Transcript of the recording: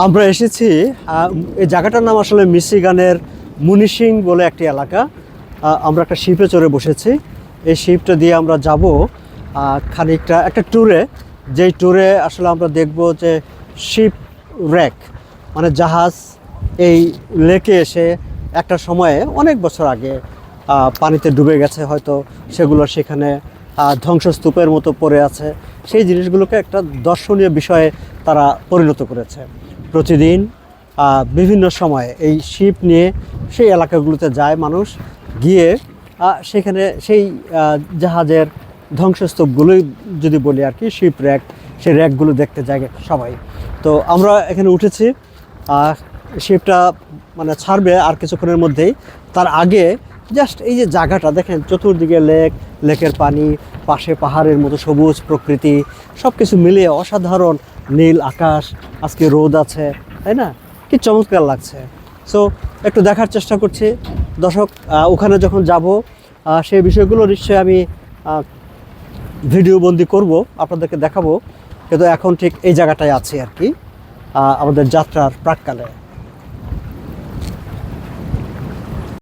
আমরা এসেছি এই জায়গাটার নাম আসলে মিশিগানের মুনিশিং বলে একটি এলাকা। আমরা একটা শিপে চড়ে বসেছি। এই শিপটা দিয়ে আমরা যাব খানিকটা একটা ট্যুরে, যেই ট্যুরে আসলে আমরা দেখব যে শিপ র্যাক মানে জাহাজ এই লেকে এসে একটা সময়ে অনেক বছর আগে পানিতে ডুবে গেছে, হয়তো সেগুলো সেখানে ধ্বংসস্তূপের মতো পড়ে আছে। সেই জিনিসগুলোকে একটা দর্শনীয় বিষয়ে তারা পরিণত করেছে। প্রতিদিন বিভিন্ন সময়ে এই শিপ নিয়ে সেই এলাকাগুলোতে যায় মানুষ, গিয়ে সেখানে সেই জাহাজের ধ্বংসস্তূপগুলোই যদি বলি আর কি, শিপ র্যাক, সেই র্যাকগুলো দেখতে যায় সবাই। তো আমরা এখানে উঠেছি, শিপটা মানে ছাড়বে আর কিছুক্ষণের মধ্যেই। তার আগে জাস্ট এই যে জায়গাটা দেখেন, চতুর্দিকে লেক, লেকের পানি, পাশে পাহাড়ের মতো সবুজ প্রকৃতি, সব কিছু মিলিয়ে অসাধারণ। নীল আকাশ, আজকে রোদ আছে, তাই না? কি চমৎকার লাগছে। সো একটু দেখার চেষ্টা করছি দর্শক, ওখানে যখন যাব সেই বিষয়গুলো নিশ্চয়ই আমি ভিডিও বন্দি করব, আপনাদেরকে দেখাবো। কিন্তু এখন ঠিক এই জায়গাটায় আছি আর কি, আমাদের যাত্রার প্রাক্কালে।